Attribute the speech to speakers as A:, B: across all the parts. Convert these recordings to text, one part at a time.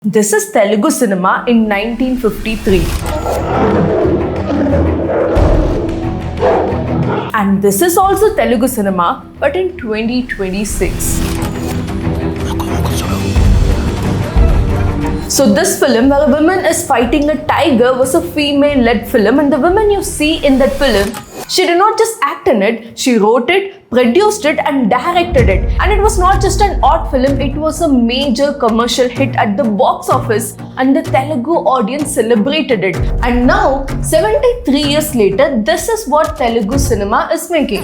A: This is Telugu cinema in 1953. And this is also Telugu cinema, but in 2026. So this film, where a woman is fighting a tiger, was a female-led film, and the woman you see in that film, she did not just act in it, she wrote it, produced it and directed it. And it was not just an odd film, it was a major commercial hit at the box office and the Telugu audience celebrated it. And now, 73 years later, this is what Telugu cinema is making.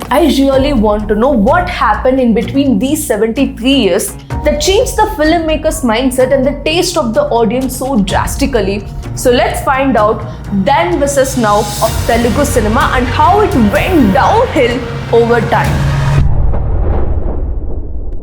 A: I really want to know what happened in between these 73 years that changed the filmmaker's mindset and the taste of the audience so drastically. So let's find out then versus now of Telugu cinema and how it went downhill over time.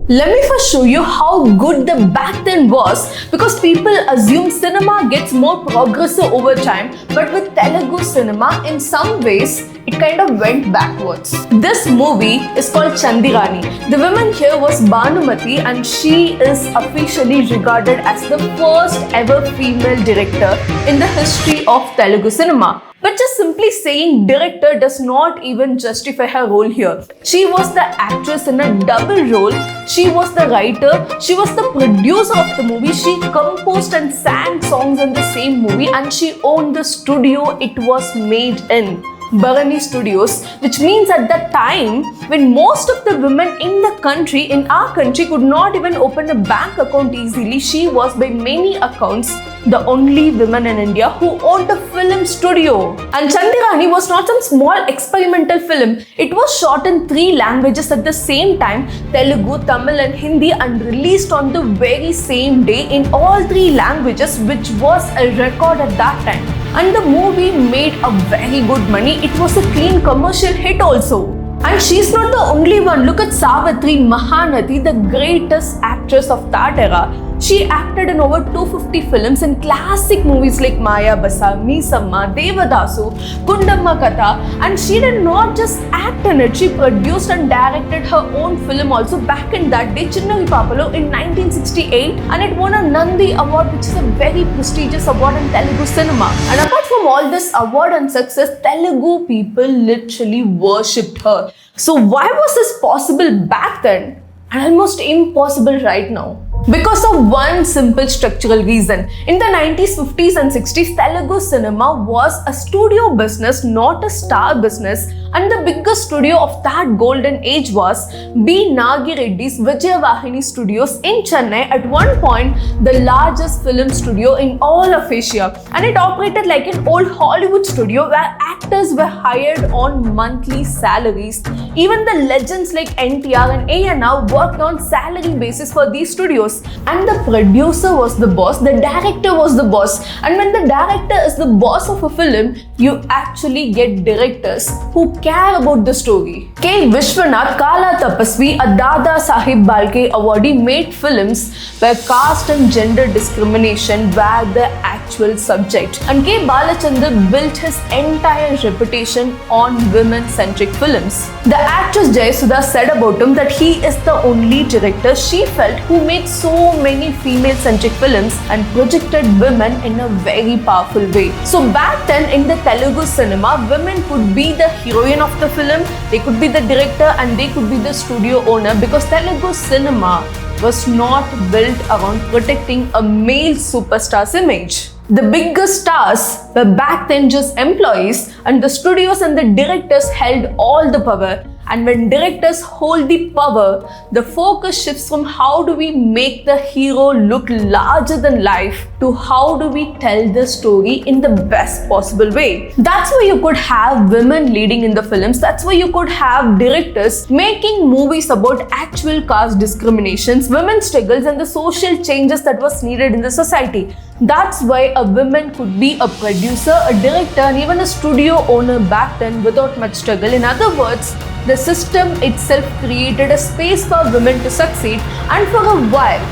A: Let me first show you how good the back then was, because people assume cinema gets more progressive over time, but with Telugu cinema, in some ways, it kind of went backwards. This movie is called Chandirani. The woman here was Bhanumati, and she is officially regarded as the first ever female director in the history of Telugu cinema. But just simply saying director does not even justify her role here. She was the actress in a double role. She was the writer, she was the producer of the movie, she composed and sang songs in the same movie, and she owned the studio it was made in, Bharani Studios, which means at that time when most of the women in the country, in our country, could not even open a bank account easily, she was by many accounts the only woman in India who owned a film studio. And Chandirani was not some small experimental film. It was shot in 3 languages at the same time, Telugu, Tamil and Hindi, and released on the very same day in all 3 languages, which was a record at that time. And the movie made a very good money. It was a clean commercial hit also. And she's not the only one. Look at Savitri Mahanati, the greatest actress of that era. She acted in over 250 films in classic movies like Maya Basa, Meesamma, Devadasu, Kundamma Katha, and she did not just act in it, she produced and directed her own film also back in that day, Chinnari Papalo, in 1968, and it won a Nandi Award, which is a very prestigious award in Telugu cinema. And apart from all this award and success, Telugu people literally worshipped her. So why was this possible back then and almost impossible right now? Because of one simple structural reason. In the 90s, 50s and 60s, Telugu cinema was a studio business, not a star business. And the biggest studio of that golden age was B. Nagi Reddy's Vijayavahini Studios in Chennai, at one point the largest film studio in all of Asia. And it operated like an old Hollywood studio where actors were hired on monthly salaries. Even the legends like NTR and A&R worked on salary basis for these studios. And the producer was the boss, the director was the boss. And when the director is the boss of a film, you actually get directors who care about the story. K. Vishwanath, Kala Tapasvi, a Dada Sahib Phalke awardee, made films where caste and gender discrimination were the actual subject. And K. Balachandra built his entire reputation on women-centric films. The actress Jayasudha said about him that he is the only director she felt who made so many female-centric films and projected women in a very powerful way. So back then in the Telugu cinema, women could be the heroine of the film, they could be the director, and they could be the studio owner, because Telugu cinema was not built around protecting a male superstar's image. The biggest stars were back then just employees, and the studios and the directors held all the power. And when directors hold the power, the focus shifts from how do we make the hero look larger than life to how do we tell the story in the best possible way. That's why you could have women leading in the films. That's why you could have directors making movies about actual caste discriminations, women's struggles and the social changes that was needed in the society. That's why a woman could be a producer, a director and even a studio owner back then without much struggle. In other words, the system itself created a space for women to succeed, and for a while,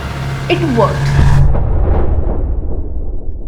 A: it worked.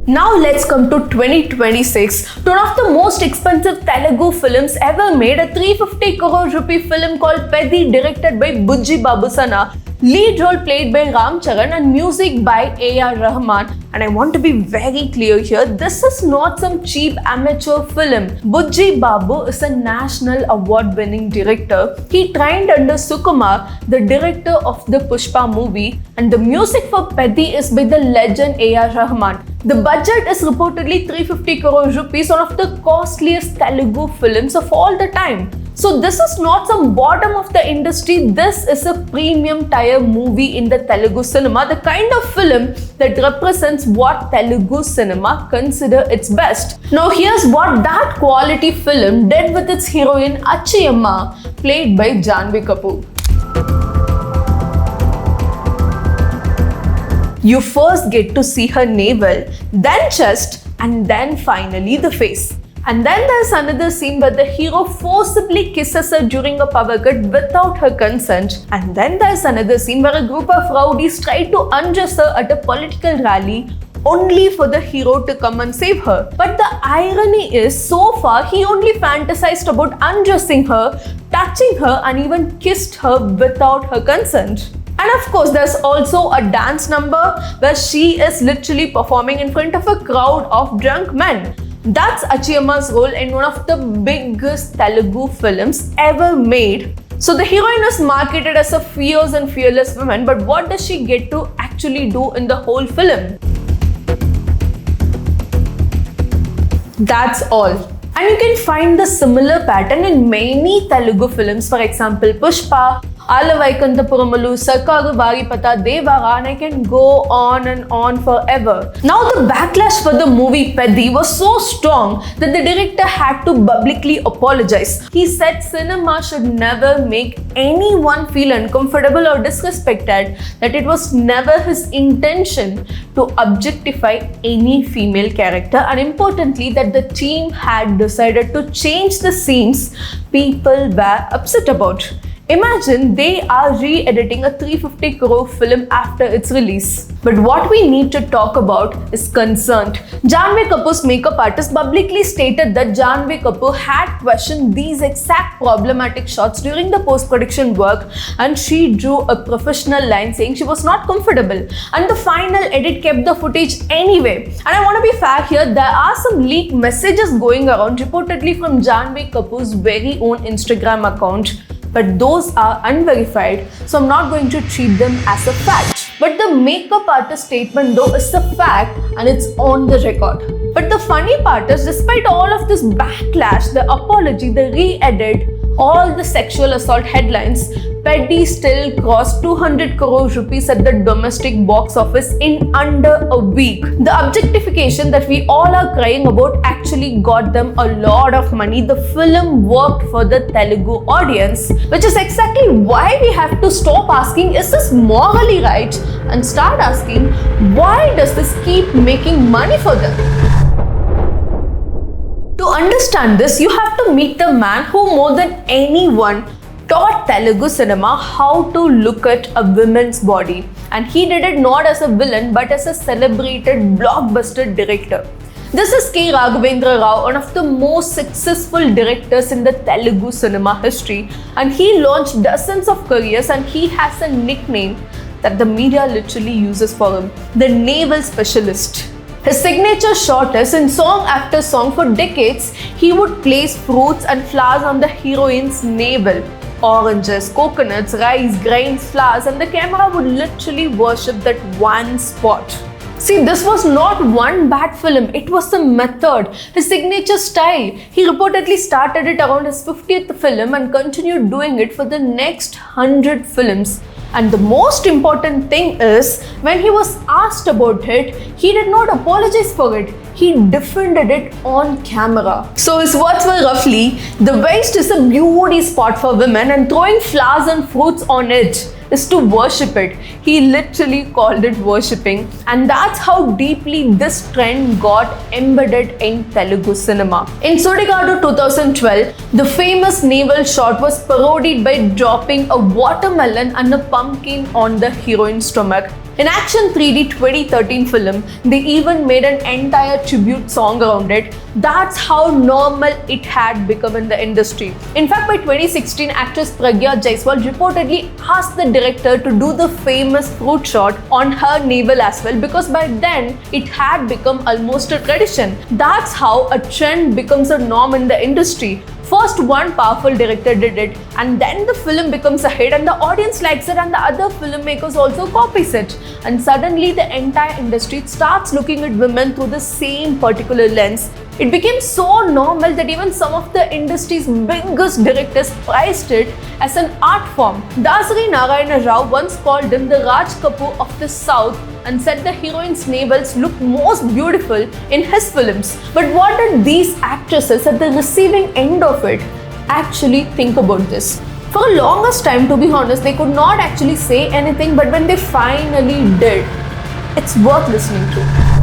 A: Now let's come to 2026, to one of the most expensive Telugu films ever made, a 350 crore rupee film called Peddi, directed by Bujji Babusana, lead role played by Ram Charan and music by A.R. Rahman. And I want to be very clear here, this is not some cheap amateur film. Bujji Babu is a national award-winning director. He trained under Sukumar, the director of the Pushpa movie, and the music for Peddi is by the legend A.R. Rahman. The budget is reportedly 350 crore rupees, one of the costliest Telugu films of all the time. So this is not some bottom of the industry, this is a premium tier movie in the Telugu cinema, the kind of film that represents what Telugu cinema consider its best. Now here's what that quality film did with its heroine Achiyamma, played by Janhvi Kapoor. You first get to see her navel, then chest, and then finally the face. And then there's another scene where the hero forcibly kisses her during a power cut without her consent. And then there's another scene where a group of rowdies try to undress her at a political rally only for the hero to come and save her. But the irony is, so far he only fantasized about undressing her, touching her, and even kissed her without her consent. And of course, there's also a dance number where she is literally performing in front of a crowd of drunk men. That's Achiyamma's role in one of the biggest Telugu films ever made. So the heroine is marketed as a fierce and fearless woman, but what does she get to actually do in the whole film? That's all. And you can find the similar pattern in many Telugu films, for example Pushpa, Alavaikunthapuramalu, Sarkaru Varipatha, Devara, and I can go on and on forever. Now the backlash for the movie Peddi was so strong that the director had to publicly apologize. He said cinema should never make anyone feel uncomfortable or disrespected, that it was never his intention to objectify any female character, and importantly that the team had decided to change the scenes people were upset about. Imagine they are re-editing a 350 crore film after its release. But what we need to talk about is consent. Janhvi Kapoor's makeup artist publicly stated that Janhvi Kapoor had questioned these exact problematic shots during the post-production work, and she drew a professional line saying she was not comfortable. And the final edit kept the footage anyway. And I want to be fair here, there are some leaked messages going around reportedly from Janhvi Kapoor's very own Instagram account, but those are unverified, so I'm not going to treat them as a fact. But the makeup artist statement though is a fact, and it's on the record. But the funny part is, despite all of this backlash, the apology, the re-edit, all the sexual assault headlines, Peddi still crossed 200 crore rupees at the domestic box office in under a week. The objectification that we all are crying about actually got them a lot of money. The film worked for the Telugu audience, which is exactly why we have to stop asking, is this morally right? And start asking, why does this keep making money for them? To understand this, you have to meet the man who more than anyone taught Telugu cinema how to look at a woman's body. And he did it not as a villain but as a celebrated blockbuster director. This is K. Raghavendra Rao, one of the most successful directors in the Telugu cinema history. And he launched dozens of careers, and he has a nickname that the media literally uses for him, the navel specialist. His signature shot is, in song after song for decades, he would place fruits and flowers on the heroine's navel. Oranges, coconuts, rice, grains, flowers, and the camera would literally worship that one spot. See, this was not one bad film, it was the method, his signature style. He reportedly started it around his 50th film and continued doing it for the next 100 films. And the most important thing is, when he was asked about it, he did not apologize for it. He defended it on camera. So his words were roughly, the waist is a beauty spot for women, and throwing flowers and fruits on it is to worship it. He literally called it worshipping, and that's how deeply this trend got embedded in Telugu cinema. In Sudigadu 2012, the famous navel shot was parodied by dropping a watermelon and a pumpkin on the heroine's stomach. In Action 3D 2013 film, they even made an entire tribute song around it. That's how normal it had become in the industry. In fact, by 2016, actress Pragya Jaiswal reportedly asked the director to do the famous fruit shot on her navel as well, because by then it had become almost a tradition. That's how a trend becomes a norm in the industry. First one powerful director did it, and then the film becomes a hit and the audience likes it and the other filmmakers also copies it. And suddenly the entire industry starts looking at women through the same particular lens. It became so normal that even some of the industry's biggest directors prized it as an art form. Dasari Narayana Rao once called him the Raj Kapoor of the South and said the heroine's navels look most beautiful in his films. But what did these actresses at the receiving end of it actually think about this? For the longest time, to be honest, they could not actually say anything, but when they finally did, it's worth listening to.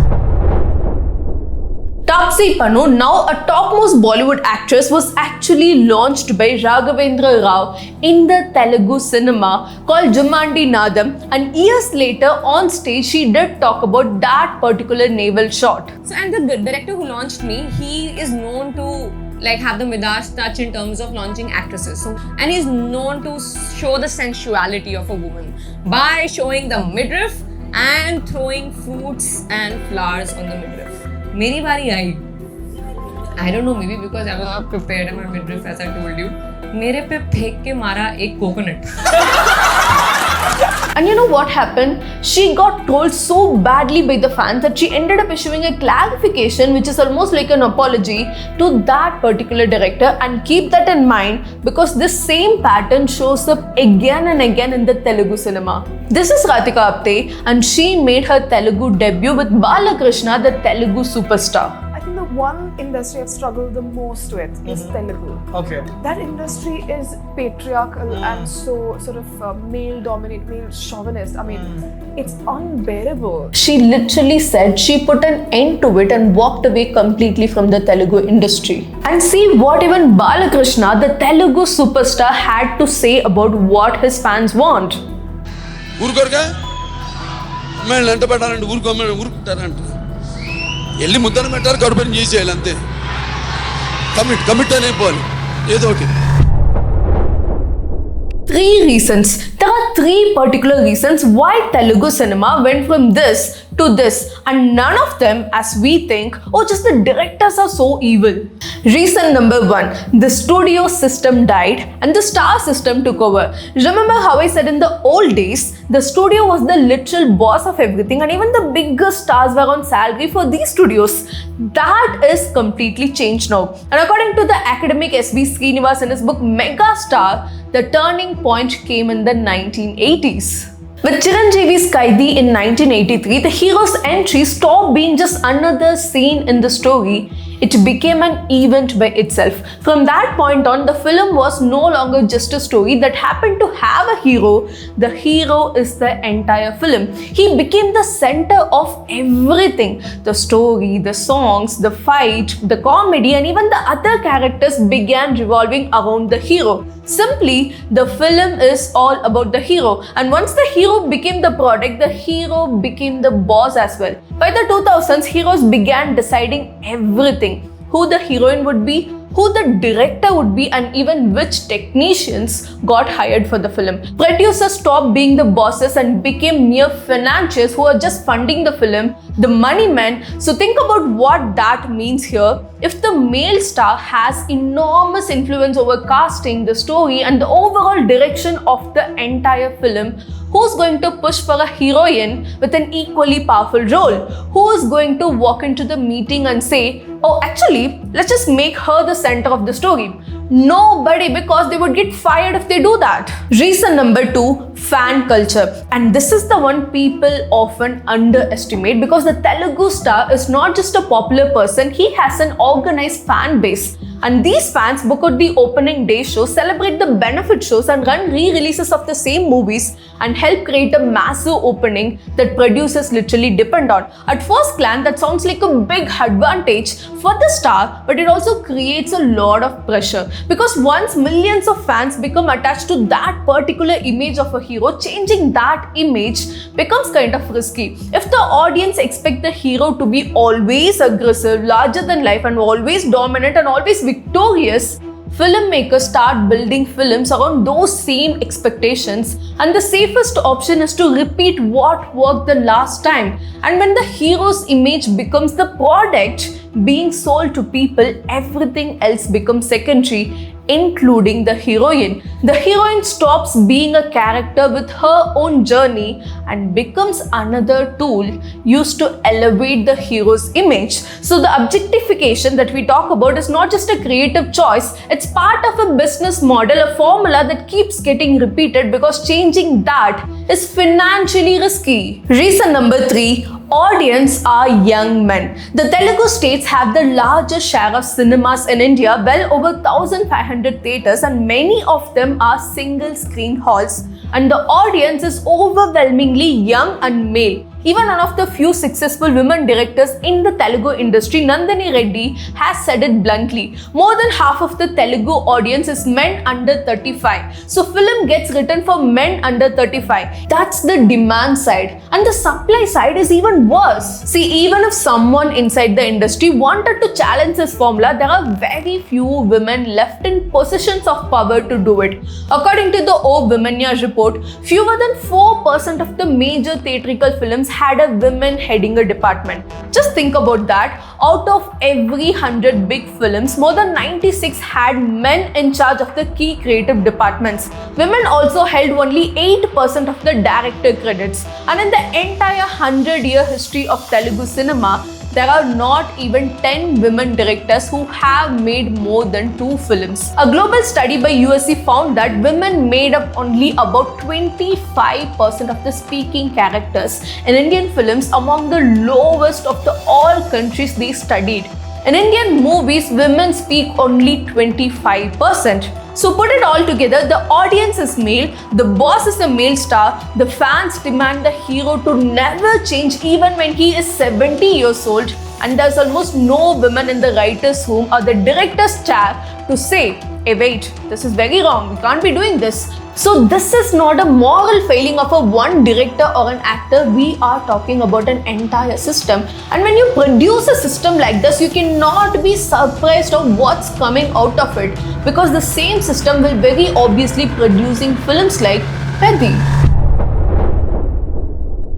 A: Taapsee Pannu, now a topmost Bollywood actress, was actually launched by Raghavendra Rao in the Telugu cinema called Jummandi Nadam, and years later on stage she did talk about that particular naval shot.
B: So, and the director who launched me, he is known to have the Midas touch in terms of launching actresses. So, and he's known to show the sensuality of a woman by showing the midriff and throwing fruits and flowers on the midriff. मेरी बारी आई. I don't know, maybe because I was not prepared in my midriff, as I told you. मेरे पे फेंक के मारा एक coconut.
A: And you know what happened? She got trolled so badly by the fans that she ended up issuing a clarification, which is almost like an apology to that particular director. And keep that in mind, because this same pattern shows up again and again in the Telugu cinema. This is Radhika Apte, and she made her Telugu debut with Balakrishna, the Telugu superstar.
C: I think the one industry I've struggled the most with is Telugu.
D: Okay.
C: That industry is patriarchal and so sort of male-dominant, male-chauvinist. I mean, it's unbearable.
A: She literally said she put an end to it and walked away completely from the Telugu industry. And see what even Balakrishna, the Telugu superstar, had to say about what his fans want.
E: వెళ్ళి ముద్దను పెట్టారు కడుపుని చేసేయాలి అంతే commit అయిపోవాలి ఏదో ఒకటి
A: Three reasons. There are three particular reasons why Telugu cinema went from this to this, and none of them, as we think, oh, just the directors are so evil. Reason number one, the studio system died and the star system took over. Remember how I said in the old days, the studio was the literal boss of everything, and even the biggest stars were on salary for these studios. That is completely changed now. And according to the academic S.B. Srinivas in his book Mega Star, the turning point came in the 1980s. With Chiranjeevi's Kaidi in 1983, the hero's entry stopped being just another scene in the story. It became an event by itself. From that point on, the film was no longer just a story that happened to have a hero. The hero is the entire film. He became the center of everything. The story, the songs, the fight, the comedy, and even the other characters began revolving around the hero. Simply, the film is all about the hero. And once the hero became the product, the hero became the boss as well. By the 2000s, heroes began deciding everything. Who the heroine would be, who the director would be, and even which technicians got hired for the film. Producers stopped being the bosses and became mere financiers who are just funding the film, the money men. So think about what that means here. If the male star has enormous influence over casting, the story, and the overall direction of the entire film, who's going to push for a heroine with an equally powerful role? Who is going to walk into the meeting and say, oh, actually, let's just make her the center of the story? Nobody, because they would get fired if they do that. Reason number two, fan culture. And this is the one people often underestimate, because the Telugu star is not just a popular person, he has an organized fan base. And these fans book out the opening day shows, celebrate the benefit shows, and run re-releases of the same movies and help create a massive opening that producers literally depend on. At first glance, that sounds like a big advantage for the star, but it also creates a lot of pressure because once millions of fans become attached to that particular image of a hero, changing that image becomes kind of risky. If the audience expect the hero to be always aggressive, larger than life, and always dominant and always victorious, filmmakers start building films around those same expectations, and the safest option is to repeat what worked the last time. And when the hero's image becomes the product being sold to people, everything else becomes secondary, including the heroine. The heroine stops being a character with her own journey and becomes another tool used to elevate the hero's image. So the objectification that we talk about is not just a creative choice, it's part of a business model, a formula that keeps getting repeated because changing that is financially risky. Reason number 3, audience are young men. The Telugu states have the largest share of cinemas in India, well over 1,500 theatres, and many of them are single screen halls, and the audience is overwhelmingly young and male. Even one of the few successful women directors in the Telugu industry, Nandini Reddy, has said it bluntly. More than half of the Telugu audience is men under 35. So film gets written for men under 35. That's the demand side. And the supply side is even worse. See, even if someone inside the industry wanted to challenge this formula, there are very few women left in positions of power to do it. According to the O Vimanya report, fewer than 4% of the major theatrical films had a women heading a department. Just think about that. Out of every 100 big films, more than 96 had men in charge of the key creative departments. Women also held only 8% of the director credits. And in the entire 100-year history of Telugu cinema, there are not even 10 women directors who have made more than 2 films. A global study by USC found that women made up only about 25% of the speaking characters in Indian films, among the lowest of the all countries they studied. In Indian movies, women speak only 25%. So put it all together, the audience is male, the boss is a male star, the fans demand the hero to never change even when he is 70 years old, and there's almost no women in the writer's room or the director's chair to say, hey wait, this is very wrong, we can't be doing this. So this is not a moral failing of a one director or an actor, we are talking about an entire system. And when you produce a system like this, you cannot be surprised of what's coming out of it, because the same system will very obviously producing films like Peddie.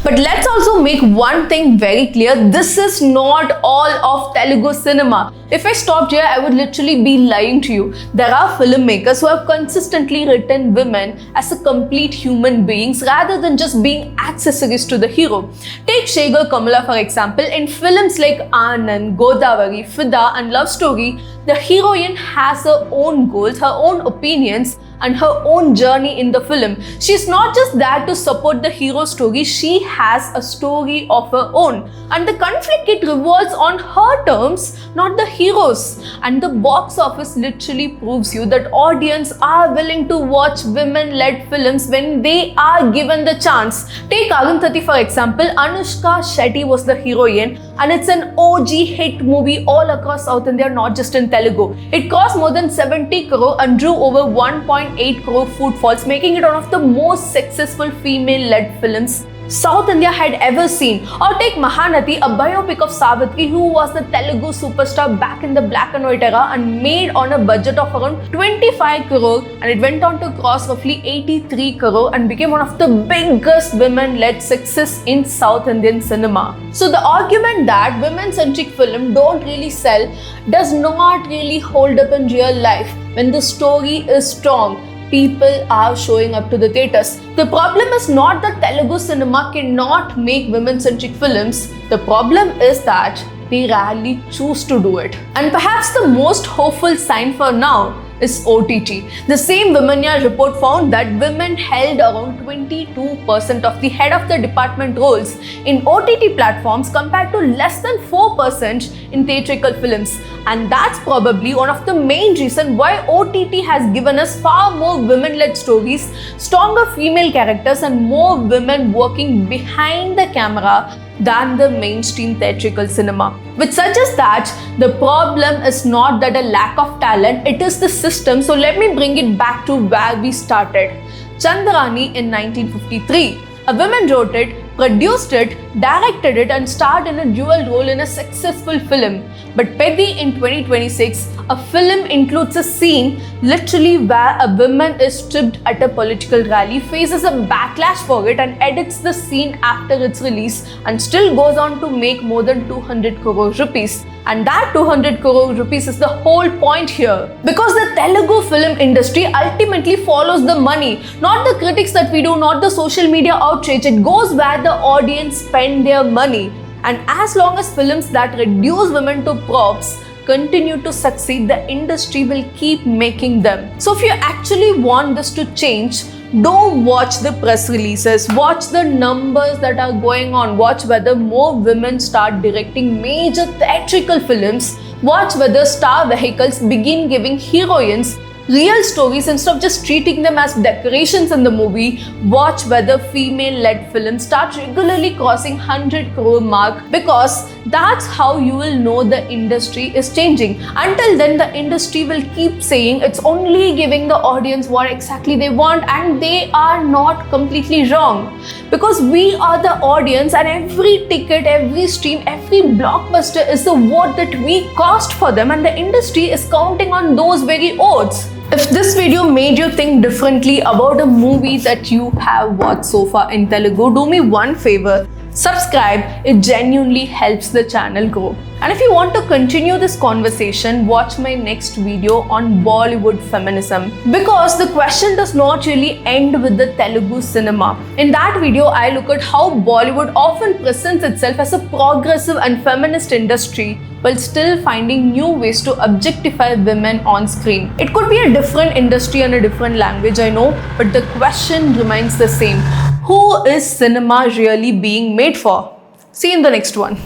A: But let's also make one thing very clear, this is not all of Telugu cinema. If I stopped here, I would literally be lying to you. There are filmmakers who have consistently written women as a complete human beings rather than just being accessories to the hero. Take Shekhar Kamala for example. In films like Anand, Godavari, Fida and Love Story, the heroine has her own goals, her own opinions and her own journey in the film. She's not just there to support the hero story, she has a story of her own. And the conflict, it revolves on her terms, not the hero's. And the box office literally proves you that audience are willing to watch women-led films when they are given the chance. Take Arundhati for example. Anushka Shetty was the heroine and it's an OG hit movie all across South India, not just in Telugu. It cost more than 70 crore and drew over 1.8 crore footfalls, making it one of the most successful female-led films South India had ever seen. Or take Mahanati, a biopic of Savitri, who was the Telugu superstar back in the black and white era and made on a budget of around 25 crore, and it went on to cross roughly 83 crore and became one of the biggest women-led success in South Indian cinema. So the argument that women-centric film don't really sell does not really hold up in real life. When the story is strong, people are showing up to the theatres. The problem is not that Telugu cinema cannot make women-centric films. The problem is that they rarely choose to do it. And perhaps the most hopeful sign for now is OTT. The same Vimanya report found that women held around 22% of the head of the department roles in OTT platforms compared to less than 4% in theatrical films. And that's probably one of the main reasons why OTT has given us far more women-led stories, stronger female characters, and more women working behind the camera than the mainstream theatrical cinema. Which suggests that the problem is not that a lack of talent, it is the system. So let me bring it back to where we started. Chandrani in 1953. A woman wrote it, produced it, directed it, and starred in a dual role in a successful film. But Pedi in 2026, a film includes a scene literally where a woman is stripped at a political rally, faces a backlash for it, and edits the scene after its release, and still goes on to make more than 200 crore rupees. And that 200 crore rupees is the whole point here. Because the Telugu film industry ultimately follows the money, not the critics that we do, not the social media outrage. It goes where the audience spend their money. And as long as films that reduce women to props continue to succeed, the industry will keep making them. So if you actually want this to change, don't watch the press releases, watch the numbers that are going on, watch whether more women start directing major theatrical films, watch whether star vehicles begin giving heroines real stories instead of just treating them as decorations in the movie. Watch whether female-led films start regularly crossing 100 crore mark, because that's how you will know the industry is changing. Until then, the industry will keep saying it's only giving the audience what exactly they want, and they are not completely wrong. Because we are the audience, and every ticket, every stream, every blockbuster is the vote that we cost for them, and the industry is counting on those very votes. If this video made you think differently about a movie that you have watched so far in Telugu, do me one favor, subscribe. It genuinely helps the channel grow. And if you want to continue this conversation, watch my next video on Bollywood feminism. Because the question does not really end with the Telugu cinema. In that video, I look at how Bollywood often presents itself as a progressive and feminist industry while still finding new ways to objectify women on screen. It could be a different industry and a different language, I know, but the question remains the same. Who is cinema really being made for? See you in the next one.